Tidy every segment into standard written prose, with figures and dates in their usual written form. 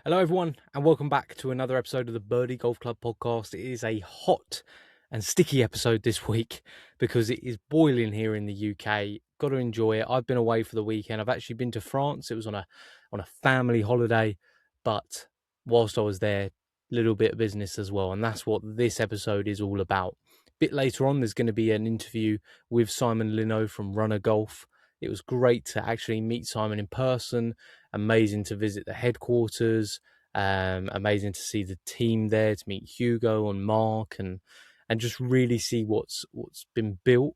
Hello, everyone, and welcome back to another episode of the Birdie Golf Club Podcast. It is a hot and sticky episode this week because it is boiling here in the UK. Got to enjoy it. I've been away for the weekend. I've actually been to France. It was on a family holiday, but whilst I was there, a little bit of business as well, and that's what this episode is all about. A bit later on, there's going to be an interview with Simon Linot from Runner Golf. It was great to actually meet Simon in person. Amazing to visit the headquarters. Amazing to see the team there, to meet Hugo and Mark, and just really see what's been built,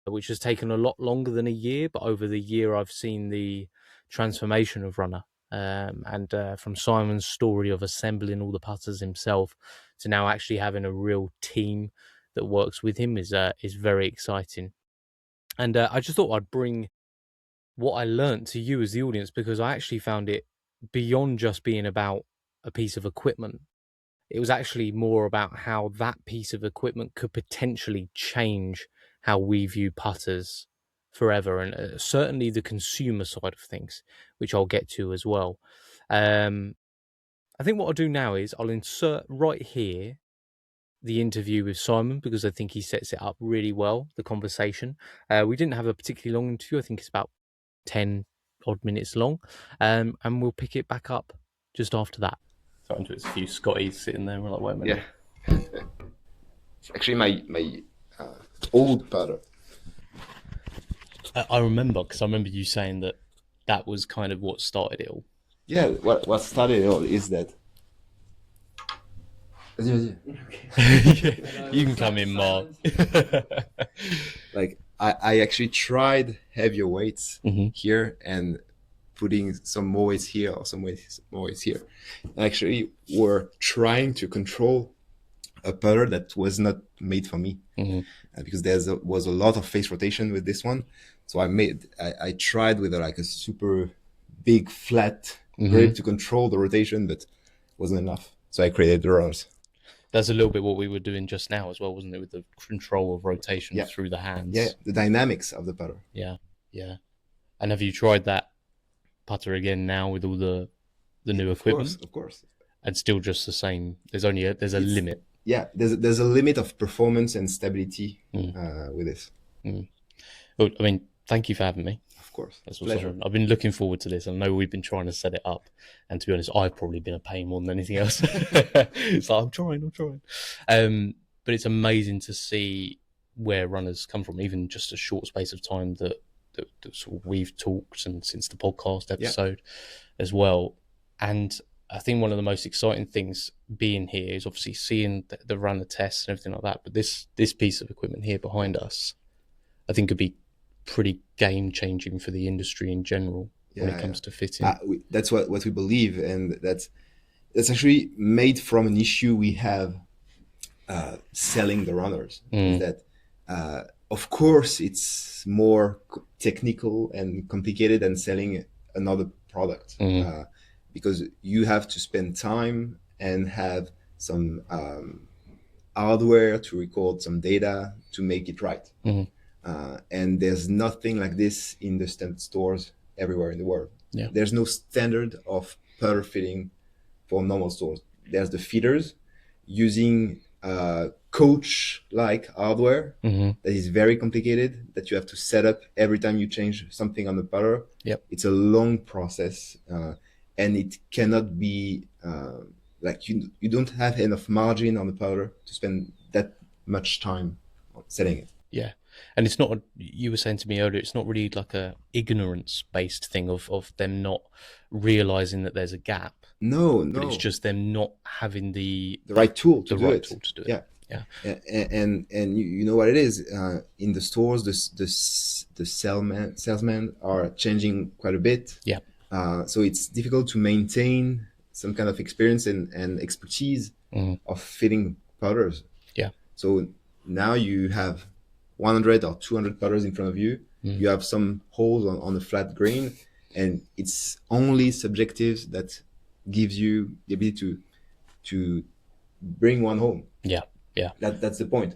which has taken a lot longer than a year. But over the year, I've seen the transformation of Runner, and from Simon's story of assembling all the putters himself to now actually having a real team that works with him is very exciting. And I just thought I'd bring what I learned to you as the audience, because I actually found it beyond just being about a piece of equipment. It was actually more about how that piece of equipment could potentially change how we view putters forever, and certainly the consumer side of things, which I'll get to as well. I think what I'll do now is I'll insert right here the interview with Simon, because I think he sets it up really well, the conversation. We didn't have a particularly long interview. I think it's about 10 odd minutes long, and we'll pick it back up just after that. So there's a few Scotties sitting there. We're like, wait a minute. Yeah. It's actually my old putter. I remember, because I remember you saying that was kind of what started it all. Yeah, what started it all is that. Yeah, you can come in, Mark. Like I actually tried heavier weights here and putting some more weights here or some more weights here. And actually, we're trying to control a putter that was not made for me, because there was a lot of face rotation with this one. So I tried with a super big flat grip to control the rotation, but it wasn't enough. So I created the runners. That's a little bit what we were doing just now as well, wasn't it? With the control of rotation through the hands. Yeah, the dynamics of the putter. Yeah. And have you tried that putter again now with all the new equipment? Of course. And still just the same. There's a limit. Yeah, there's a limit of performance and stability with this. Well, I mean, thank you for having me. Of course. That's pleasure. I've been looking forward to this. I know we've been trying to set it up, and to be honest, I've probably been a pain more than anything else. It's like, I'm trying. But it's amazing to see where runners come from, even just a short space of time that sort of we've talked, and since the podcast episode as well. And I think one of the most exciting things being here is obviously seeing the runner tests and everything like that. But this piece of equipment here behind us, I think could be pretty game changing for the industry in general when it comes to fitting. That's what we believe, and that's actually made from an issue we have selling the runners. Is that of course it's more technical and complicated than selling another product, because you have to spend time and have some hardware to record some data to make it right. And there's nothing like this in the standard stores everywhere in the world. Yeah. There's no standard of putter fitting for normal stores. There's the fitters using coach-like hardware that is very complicated, that you have to set up every time you change something on the putter. Yep. It's a long process, and it cannot be like you don't have enough margin on the putter to spend that much time setting it. Yeah. And it's not, you were saying to me earlier, it's not really like a ignorance-based thing of them not realizing that there's a gap. No. But it's just them not having the right tool to do it. Yeah. And you know what it is, in the stores, the salesmen are changing quite a bit. Yeah. So it's difficult to maintain some kind of experience and expertise of fitting putters. Yeah. So now you have 100 or 200 putters in front of you. You have some holes on the flat green, and it's only subjective that gives you the ability to bring one home. Yeah. That's the point.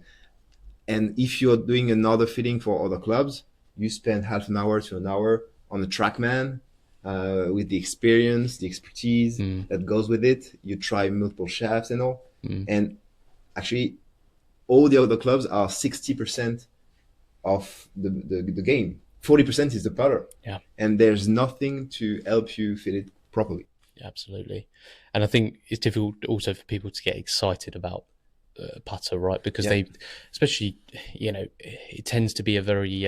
And if you're doing another fitting for other clubs, you spend half an hour to an hour on the TrackMan with the experience, the expertise Mm. that goes with it. You try multiple shafts and all. Mm. And actually, all the other clubs are 60% of the game. 40% is the putter. Yeah. And there's nothing to help you fit it properly. Absolutely. And I think it's difficult also for people to get excited about putter, right? Because Yeah. they, especially, it tends to be a very,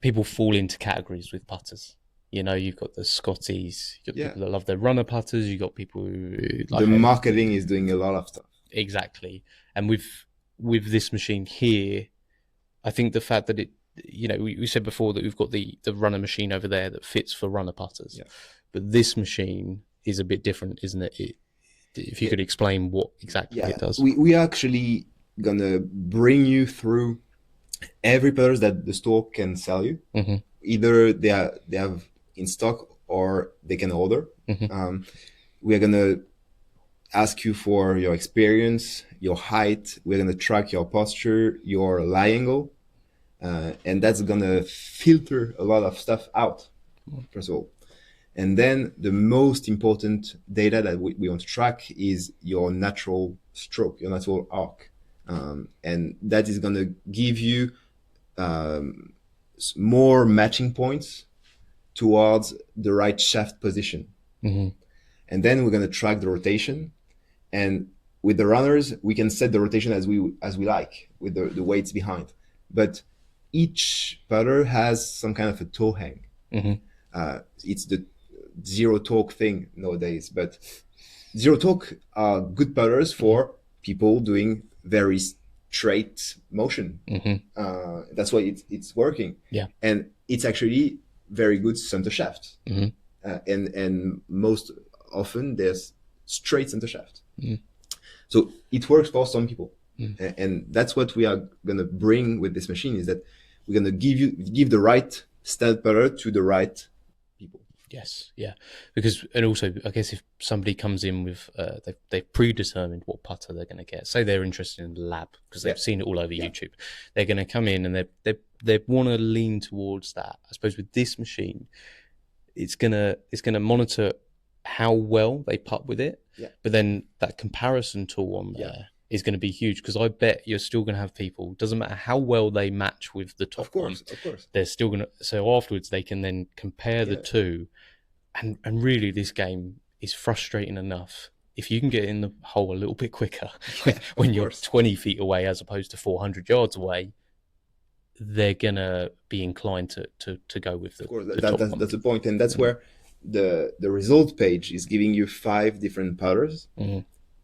people fall into categories with putters. You've got the Scotties, you've got people that love their runner putters, you've got people who the marketing is doing a lot of stuff. Exactly. And with this machine here, I think the fact that it, we said before that we've got the runner machine over there that fits for runner putters. Yeah. But this machine is a bit different, isn't it? If you could explain what exactly it does. We are actually gonna bring you through every putter that the store can sell you. Mm-hmm. Either they have in stock or they can order. Mm-hmm. We are gonna ask you for your experience, your height. We're gonna track your posture, your lie angle, and that's gonna filter a lot of stuff out. First of all. And then the most important data that we want to track is your natural stroke, your natural arc. And that is going to give you more matching points towards the right shaft position. Mm-hmm. And then we're going to track the rotation. And with the runners, we can set the rotation as we like with the weights behind. But each putter has some kind of a toe hang. Mm-hmm. It's the zero torque thing nowadays, but zero torque are good putters for people doing very straight motion. Mm-hmm. That's why it's working. Yeah. And it's actually very good center shaft. Mm-hmm. And most often there's straight center shaft. Mm-hmm. So it works for some people. Mm-hmm. And that's what we are going to bring with this machine, is that we're going to give the right style putter to the right people. Yes, yeah, because, and also I guess if somebody comes in with they've predetermined what putter they're going to get, say they're interested in the lab because they've seen it all over YouTube, they're going to come in and they want to lean towards that. I suppose with this machine, it's gonna monitor how well they putt with it, but then that comparison tool on there is going to be huge, because I bet you're still going to have people, doesn't matter how well they match with the top one, of course, they're still going to, so afterwards they can then compare the two. And really, this game is frustrating enough. If you can get in the hole a little bit quicker when you're 20 feet away as opposed to 400 yards away, they're going to be inclined to go with the, of course, the top one. That's the point. And that's where the result page is giving you 5 different putters. Mm-hmm.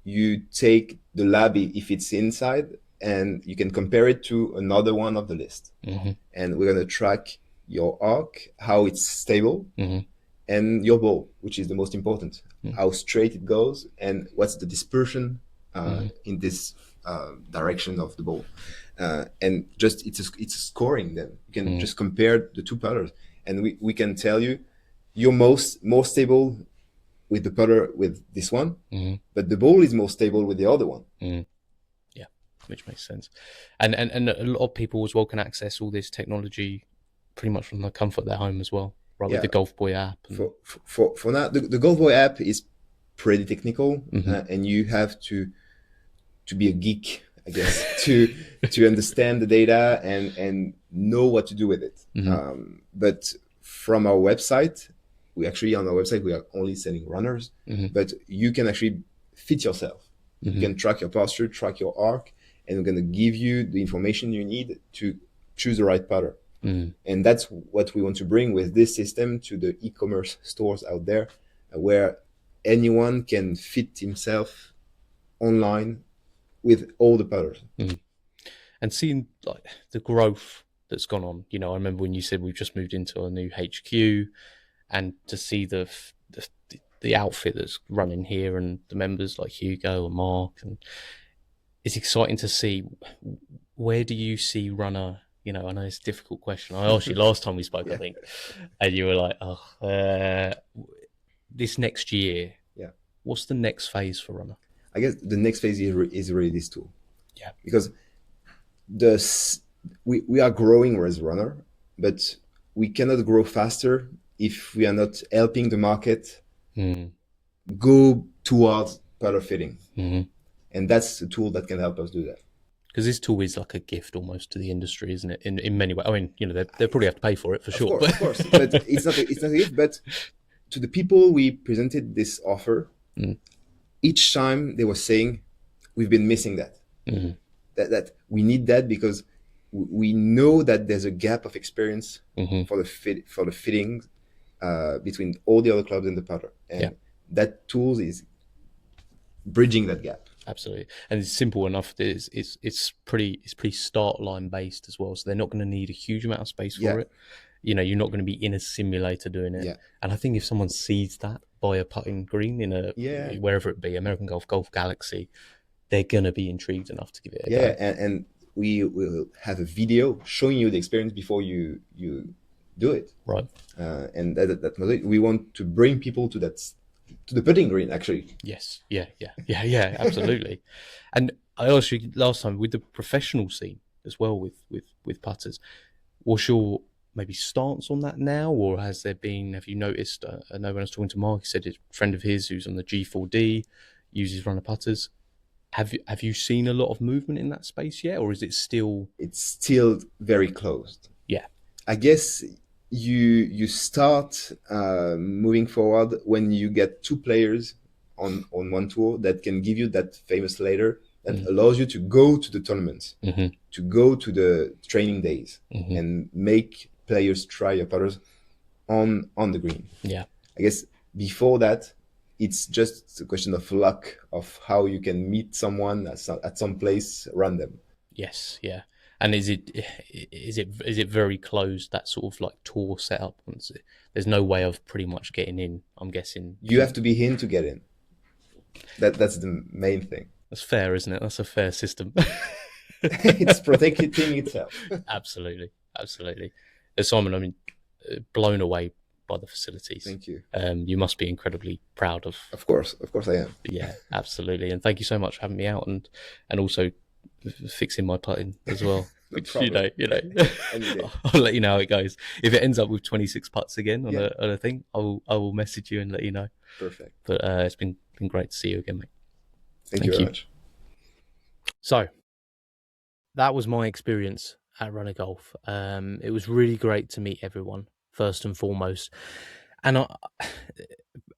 You take the lab if it's inside, and you can compare it to another one of the list. Mm-hmm. And we're going to track your arc, how it's stable, mm-hmm. and your ball, which is the most important, how straight it goes, and what's the dispersion in this direction of the ball. And just it's a scoring. Then you can just compare the two putters, and we can tell you you're more stable with the putter with this one, but the ball is more stable with the other one. Yeah, which makes sense. And a lot of people as well can access all this technology pretty much from the comfort of their home as well. Right, with the Golf Boy app. And for now, the Golf Boy app is pretty technical, and you have to be a geek, I guess, to understand the data and know what to do with it. But from our website, we are only selling runners, but you can actually fit yourself. You can track your posture, track your arc, and we're going to give you the information you need to choose the right putter. And that's what we want to bring with this system to the e-commerce stores out there, where anyone can fit himself online with all the putters. And seeing like the growth that's gone on, I remember when you said we've just moved into a new HQ, and to see the outfit that's running here and the members like Hugo and Mark, and it's exciting to see. Where do you see Runner? I know it's a difficult question. I asked you last time we spoke, I think, and you were like, this next year, what's the next phase for Runner? I guess the next phase is really this tool. Yeah. Because we are growing as Runner, but we cannot grow faster if we are not helping the market Mm. go towards putter fitting. Mm-hmm. And that's a tool that can help us do that. Because this tool is like a gift almost to the industry, isn't it? In many ways. I mean, they probably have to pay for it for sure. Of course. But it's not a gift. But to the people we presented this offer, each time they were saying, we've been missing that. Mm-hmm. That we need that because we know that there's a gap of experience for the fitting between all the other clubs and the putter, and that tool is bridging that gap. Absolutely, and it's simple enough. It's pretty start line based as well, so they're not going to need a huge amount of space for it. You're not going to be in a simulator doing it. And I think if someone sees that by a putting green in a wherever it be, American Golf, Golf Galaxy, they're going to be intrigued enough to give it a go. And we will have a video showing you the experience before you do it. Right. And that we want to bring people to the putting green, actually. Yes. Yeah. Absolutely. And I asked you last time with the professional scene as well with putters. What's your maybe stance on that now, or have you noticed? I know when I was talking to Mark, he said a friend of his who's on the G4D uses runner putters. Have you seen a lot of movement in that space yet, or is it still? It's still very closed. Yeah, I guess you start moving forward when you get two players on one tour that can give you that famous ladder that allows you to go to the tournaments, to go to the training days, and make players try your putters on the green. Yeah, I guess before that, it's just a question of luck of how you can meet someone at some place random. Yes, yeah. And is it very closed, that sort of like tour setup? There's no way of pretty much getting in, I'm guessing. You have to be in to get in. That's the main thing. That's fair, isn't it? That's a fair system. It's protecting itself. Absolutely. Simon, I mean, blown away by the facilities. Thank you. You must be incredibly proud of. Of course I am. Yeah, absolutely. And thank you so much for having me out and also fixing my putting as well. No Which, problem. I'll let you know how it goes. If it ends up with 26 putts again on a thing, I will message you and let you know. Perfect. But it's been great to see you again, mate. Thank you very much. So that was my experience at Runner Golf. It was really great to meet everyone, first and foremost. And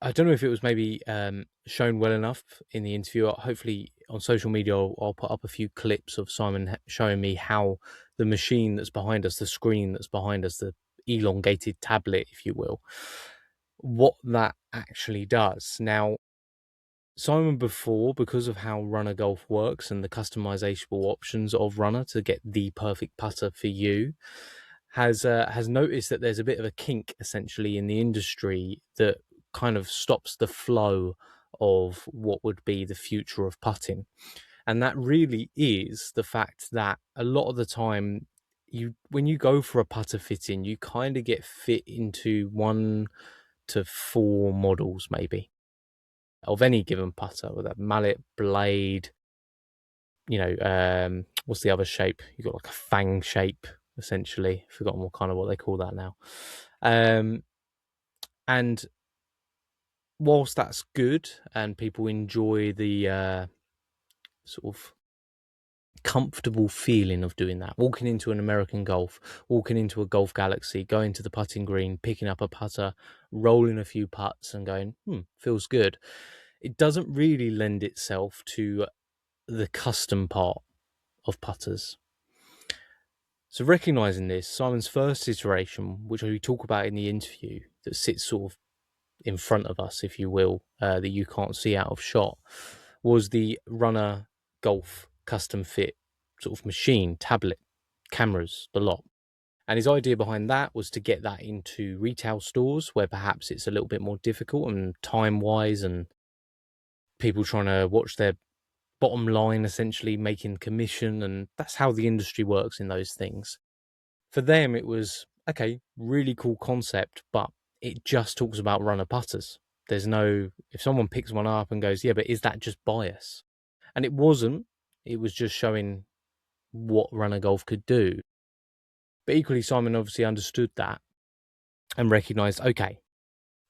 I don't know if it was maybe shown well enough in the interview. Hopefully on social media, I'll put up a few clips of Simon showing me how the machine that's behind us, the screen that's behind us, the elongated tablet, if you will, what that actually does. Now, Simon before, because of how Runner Golf works and the customizable options of Runner to get the perfect putter for you, has noticed that there's a bit of a kink essentially in the industry that kind of stops the flow of what would be the future of putting. And that really is the fact that a lot of the time when you go for a putter fitting, you kind of get fit into 1 to 4 models maybe of any given putter, with a mallet, blade, what's the other shape? You've got like a fang shape, essentially. I've forgotten what they call that now. And whilst that's good and people enjoy the sort of comfortable feeling of doing that, walking into an American Golf, walking into a Golf Galaxy, going to the putting green, picking up a putter, rolling a few putts and going, feels good. It doesn't really lend itself to the custom part of putters. So recognizing this, Simon's first iteration, which we talk about in the interview, that sits sort of in front of us, if you will, that you can't see out of shot, was the Runner Golf custom fit sort of machine, tablet, cameras, the lot. And his idea behind that was to get that into retail stores where perhaps it's a little bit more difficult and time-wise, and people trying to watch their bottom line, essentially making commission, and that's how the industry works in those things. For them, it was, okay, really cool concept, but it just talks about runner putters. There's no, if someone picks one up and goes, yeah, but is that just bias? And it wasn't. It was just showing what Runner Golf could do. But equally, Simon obviously understood that and recognized, okay,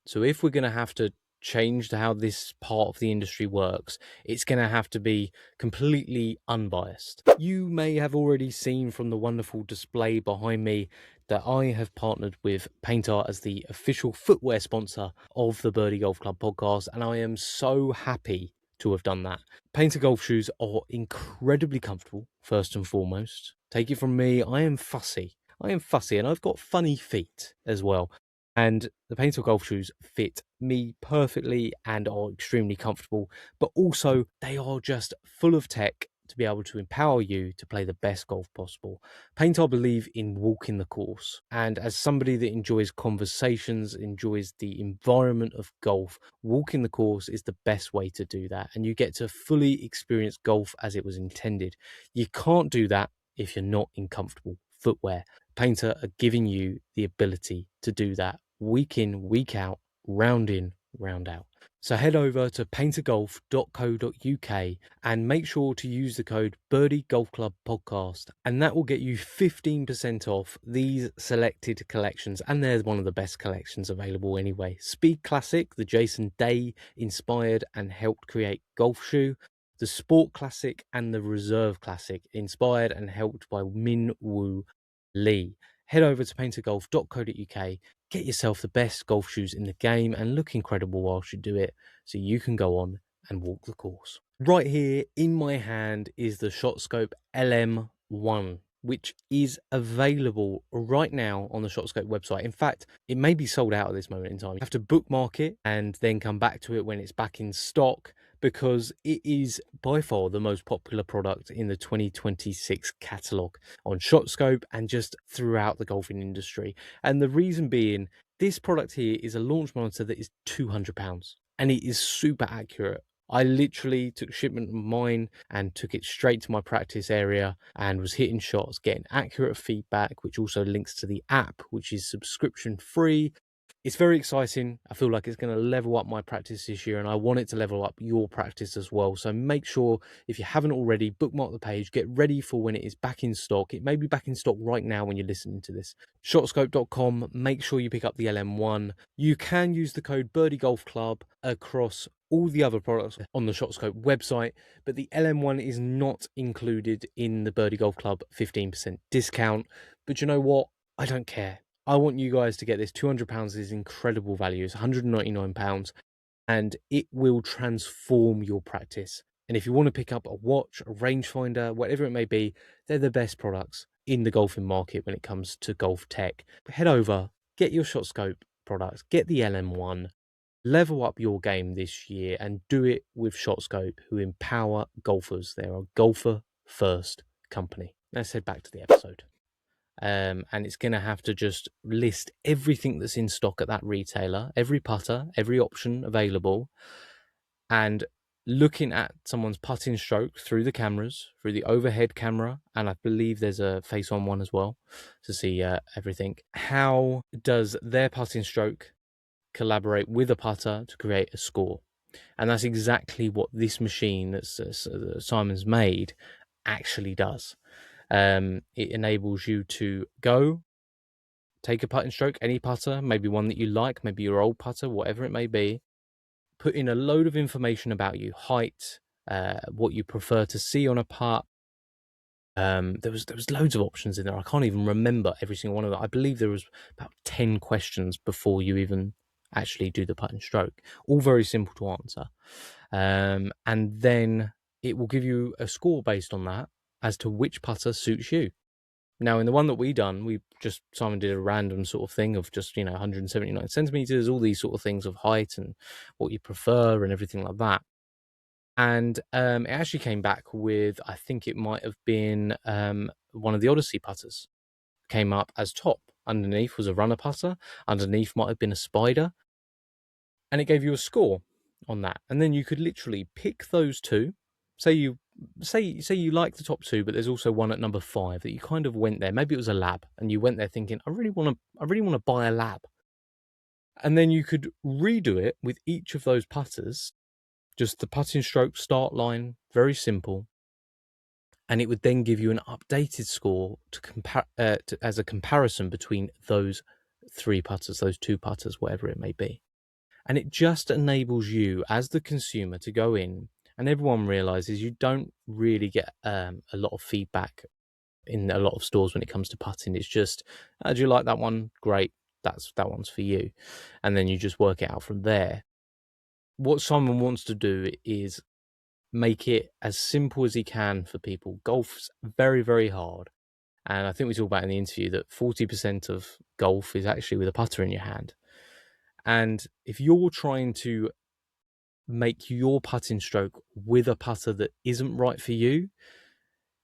so if we're going to have to change to how this part of the industry works, it's going to have to be completely unbiased. You may have already seen from the wonderful display behind me that I have partnered with Paint Art as the official footwear sponsor of the Birdie Golf Club podcast, and I am so happy to have done that. Painter golf shoes are incredibly comfortable, first and foremost. Take it from me, I am fussy, and I've got funny feet as well. And the Painter golf shoes fit me perfectly and are extremely comfortable, but also they are just full of tech to be able to empower you to play the best golf possible. Paint, I believe in walking the course. And as somebody that enjoys conversations, enjoys the environment of golf, walking the course is the best way to do that. And you get to fully experience golf as it was intended. You can't do that if you're not in comfortable footwear. Painter are giving you the ability to do that week in, week out, round in, round out. So head over to paintergolf.co.uk and make sure to use the code Birdie Golf Club Podcast, and that will get you 15% off these selected collections. And they're one of the best collections available anyway. Speed Classic, the Jason Day inspired and helped create golf shoe. The Sport Classic and the Reserve Classic, inspired and helped by Min Woo Lee. Head over to paintergolf.co.uk, get yourself the best golf shoes in the game and look incredible whilst you do it so you can go on and walk the course. Right here in my hand is the ShotScope LM1, which is available right now on the ShotScope website. In fact, it may be sold out at this moment in time. You have to bookmark it and then come back to it when it's back in stock, because it is by far the most popular product in the 2026 catalogue on ShotScope and just throughout the golfing industry. And the reason being, this product here is a launch monitor that is £200 and it is super accurate. I literally took shipment of mine and took it straight to my practice area and was hitting shots, getting accurate feedback, which also links to the app, which is subscription free. It's very exciting. I feel like it's going to level up my practice this year, and I want it to level up your practice as well. So make sure, if you haven't already, bookmark the page, get ready for when it is back in stock. It may be back in stock right now when you're listening to this. Shotscope.com, make sure you pick up the LM1. You can use the code Birdie Golf Club across all the other products on the ShotScope website, but the LM1 is not included in the Birdie Golf Club 15% discount. But you know what? I don't care. I want you guys to get this. £200 is incredible value. It's £199 and it will transform your practice. And if you want to pick up a watch, a rangefinder, whatever it may be, they're the best products in the golfing market when it comes to golf tech. But head over, get your ShotScope products, get the LM1, level up your game this year and do it with ShotScope, who empower golfers. They're a golfer first company. Let's head back to the episode. And it's going to have to just list everything that's in stock at that retailer, every putter, every option available, and looking at someone's putting stroke through the cameras, through the overhead camera, and I believe there's a face-on one as well to see everything. How does their putting stroke collaborate with a putter to create a score? And that's exactly what this machine that Simon's made actually does. It enables you to go take a putting stroke, any putter, maybe one that you like, maybe your old putter, whatever it may be, put in a load of information about you, height, what you prefer to see on a putt. There was loads of options in there. I can't even remember every single one of them. I believe there was about 10 questions before you even actually do the putting stroke, all very simple to answer. And then it will give you a score based on that as to which putter suits you. Now, in the one that Simon did a random sort of thing of just, 179 centimeters, all these sort of things of height and what you prefer and everything like that. And it actually came back with, I think it might have been one of the Odyssey putters. Came up as top. Underneath was a runner putter. Underneath might have been a spider. And it gave you a score on that. And then you could literally pick those two. Say you like the top two, but there's also one at number 5 that you kind of went there. Maybe it was a lab, and you went there thinking, I really want to buy a lab. And then you could redo it with each of those putters, just the putting stroke start line, very simple. And it would then give you an updated score to compare as a comparison between those 3 putters, those 2 putters, whatever it may be. And it just enables you as the consumer to go in, and everyone realizes you don't really get a lot of feedback in a lot of stores when it comes to putting. It's just, do you like that one? Great, that one's for you. And then you just work it out from there. What Simon wants to do is make it as simple as he can for people. Golf's very, very hard. And I think we talked about in the interview that 40% of golf is actually with a putter in your hand. And if you're trying to make your putting stroke with a putter that isn't right for you,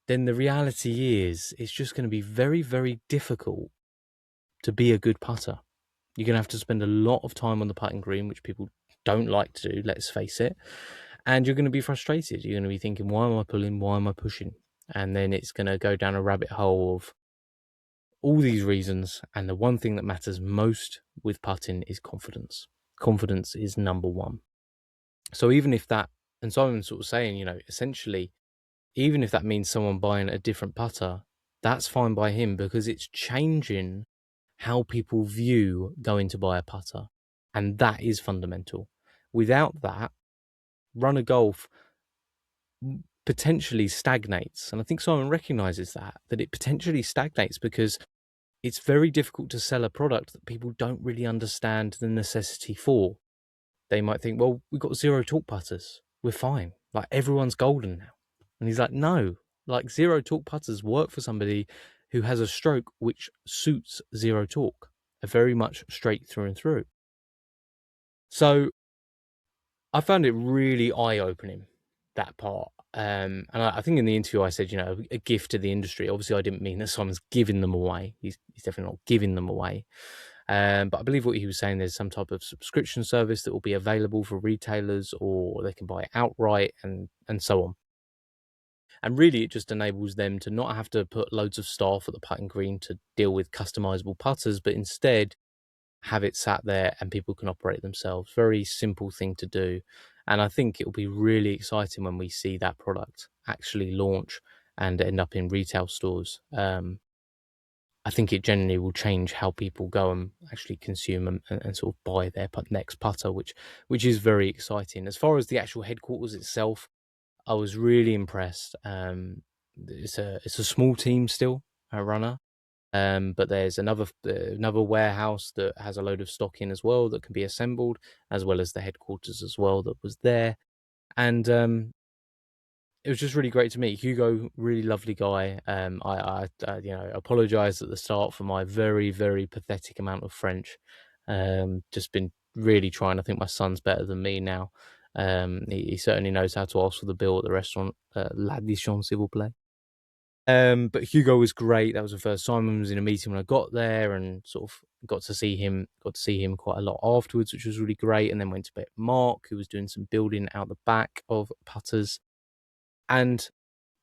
then the reality is it's just going to be very, very difficult to be a good putter. You're going to have to spend a lot of time on the putting green, which people don't like to do, let's face it. And you're going to be frustrated. You're going to be thinking, why am I pulling? Why am I pushing? And then it's going to go down a rabbit hole of all these reasons. And the one thing that matters most with putting is confidence. Confidence is number one. So even if that, and Simon's sort of saying, essentially, even if that means someone buying a different putter, that's fine by him because it's changing how people view going to buy a putter. And that is fundamental. Without that, Runner Golf potentially stagnates. And I think Simon recognizes that it potentially stagnates because it's very difficult to sell a product that people don't really understand the necessity for. They might think, well, we've got 0 torque putters. We're fine. Like, everyone's golden now. And he's like, no, like 0 torque putters work for somebody who has a stroke which suits 0 torque, a very much straight through and through. So I found it really eye-opening, that part. And I think in the interview I said, a gift to the industry. Obviously, I didn't mean that Simon's giving them away. He's definitely not giving them away. But I believe what he was saying, there's some type of subscription service that will be available for retailers, or they can buy it outright and so on. And really, it just enables them to not have to put loads of staff at the putting green to deal with customizable putters, but instead have it sat there and people can operate themselves. Very simple thing to do. And I think it will be really exciting when we see that product actually launch and end up in retail stores. I think it generally will change how people go and actually consume and sort of buy their next putter, which is very exciting. As far as the actual headquarters itself, I was really impressed. It's a small team still, a Runner, but there's another warehouse that has a load of stock in as well that can be assembled, as well as the headquarters as well that was there. And it was just really great to meet Hugo. Really lovely guy. I apologized at the start for my very, very pathetic amount of French. Just been really trying. I think my son's better than me now. He certainly knows how to ask for the bill at the restaurant. L'addition, s'il vous plaît. But Hugo was great. That was the first. Simon was in a meeting when I got there, and sort of got to see him quite a lot afterwards, which was really great. And then went to meet Mark, who was doing some building out the back of putters, and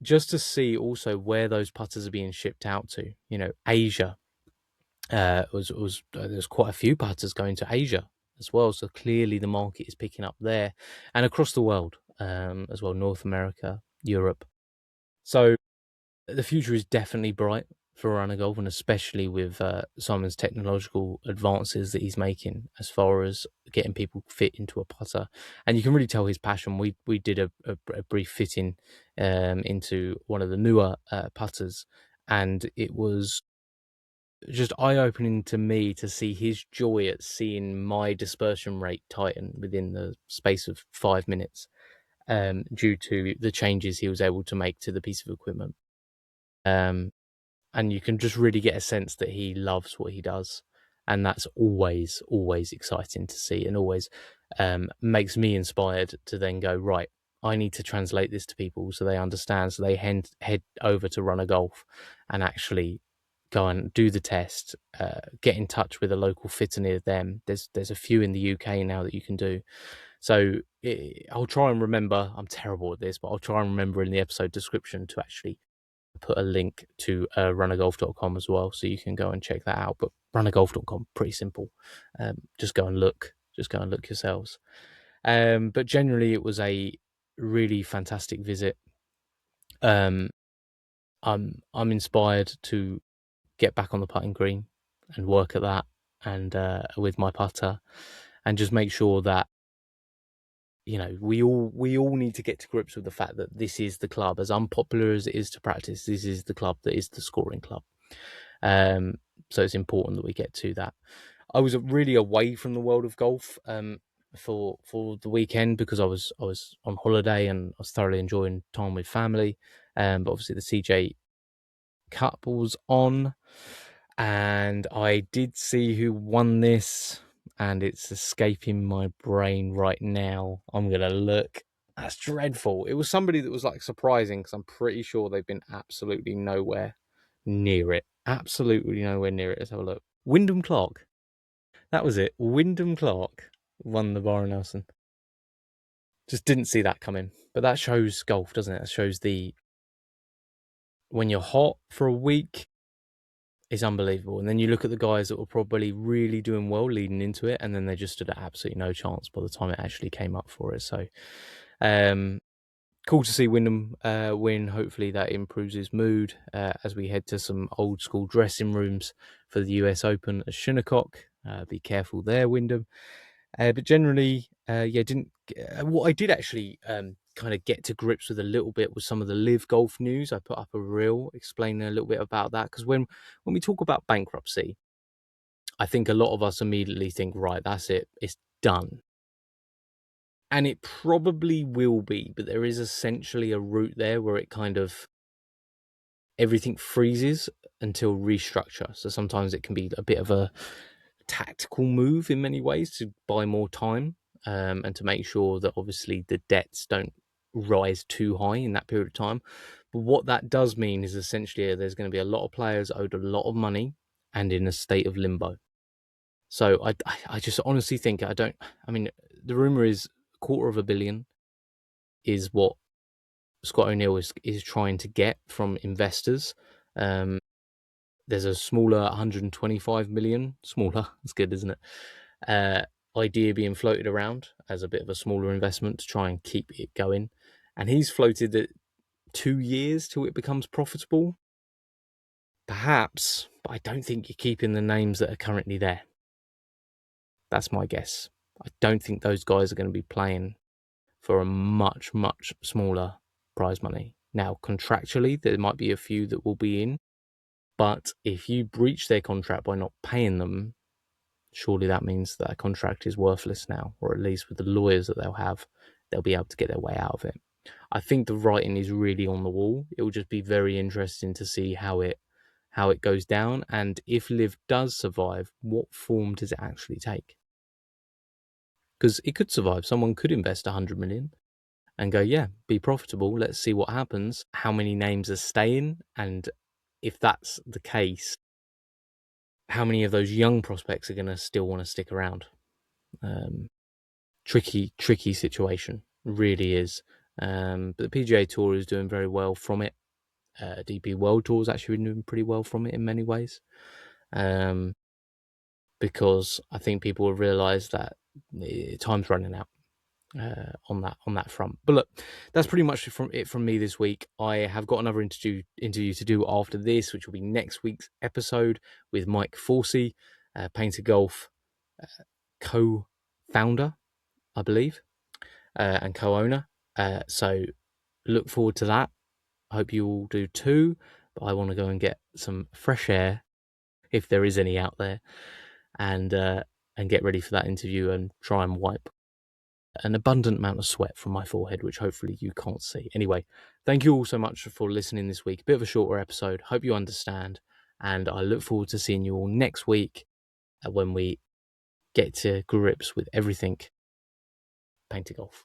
just to see also where those putters are being shipped out to. Asia. There's quite a few putters going to Asia as well, so clearly the market is picking up there, and across the world as well, North America, Europe. So the future is definitely bright for Runner Golf, and especially with Simon's technological advances that he's making as far as getting people fit into a putter. And you can really tell his passion. We did a brief fitting into one of the newer putters, and it was just eye-opening to me to see his joy at seeing my dispersion rate tighten within the space of 5 minutes due to the changes he was able to make to the piece of equipment. And you can just really get a sense that he loves what he does, and that's always exciting to see, and always makes me inspired to then go, right, I need to translate this to people so they understand, so they head over to Runner Golf and actually go and do the test, get in touch with a local fitter near them. There's a few in the UK now that you can do. So I'll try and remember, I'm terrible at this, but I'll try and remember in the episode description to actually put a link to runnergolf.com as well, so you can go and check that out. But runnergolf.com, pretty simple. Just go and look yourselves. But generally it was a really fantastic visit. I'm inspired to get back on the putting green and work at that and with my putter, and just make sure that, you know, we all need to get to grips with the fact that this is the club, as unpopular as it is to practice, this is the club that is the scoring club. So it's important that we get to that. I was really away from the world of golf for the weekend because I was on holiday and I was thoroughly enjoying time with family. But obviously the CJ Cup was on, and I did see who won this, and it's escaping my brain right now. I'm gonna look. That's dreadful. It was somebody that was like surprising because I'm pretty sure they've been absolutely nowhere near it. Absolutely nowhere near it. Let's have a look. Wyndham Clark. That was it. Wyndham Clark won the Byron Nelson. Just didn't see that coming. But that shows golf, doesn't it? It shows when you're hot for a week, it's unbelievable. And then you look at the guys that were probably really doing well leading into it, and then they just stood at absolutely no chance by the time it actually came up for it. So, cool to see Wyndham win. Hopefully that improves his mood as we head to some old school dressing rooms for the US Open at Shinnecock. Be careful there, Wyndham. But generally, what I did actually kind of get to grips with a little bit was some of the live golf news. I put up a reel explaining a little bit about that, because when we talk about bankruptcy, I think a lot of us immediately think, right, that's it, it's done. And it probably will be, but there is essentially a route there where it kind of, everything freezes until restructure. So sometimes it can be a bit of a tactical move in many ways to buy more time, and to make sure that obviously the debts don't rise too high in that period of time. But what that does mean is essentially there's going to be a lot of players owed a lot of money and in a state of limbo. So I just honestly think the rumor is $250 million is what Scott O'Neill is trying to get from investors. There's a smaller 125 million, smaller, that's good, isn't it? Idea being floated around as a bit of a smaller investment to try and keep it going. And he's floated that 2 years till it becomes profitable. Perhaps, but I don't think you're keeping the names that are currently there. That's my guess. I don't think those guys are going to be playing for a much, much smaller prize money. Now, contractually, there might be a few that will be in, but if you breach their contract by not paying them, surely that means that contract is worthless now, or at least with the lawyers that they'll have, they'll be able to get their way out of it. I think the writing is really on the wall. It will just be very interesting to see how it goes down, and if Liv does survive, what form does it actually take? Because it could survive. Someone could invest 100 million and go, yeah, be profitable. Let's see what happens. How many names are staying? And if that's the case, how many of those young prospects are going to still want to stick around? Tricky situation, really is. But the PGA Tour is doing very well from it. DP World Tour is actually doing pretty well from it in many ways. Because I think people have realised that time's running out on that front. But look, that's pretty much it from me this week. I have got another interview to do after this, which will be next week's episode with Mike Forsey, Painter Golf co-founder, I believe, and co-owner. So look forward to that. I hope you all do too. But I want to go and get some fresh air, if there is any out there, and get ready for that interview and try and wipe an abundant amount of sweat from my forehead, which hopefully you can't see. Anyway, thank you all so much for listening this week. A bit of a shorter episode. Hope you understand. And I look forward to seeing you all next week when we get to grips with everything Painter Golf.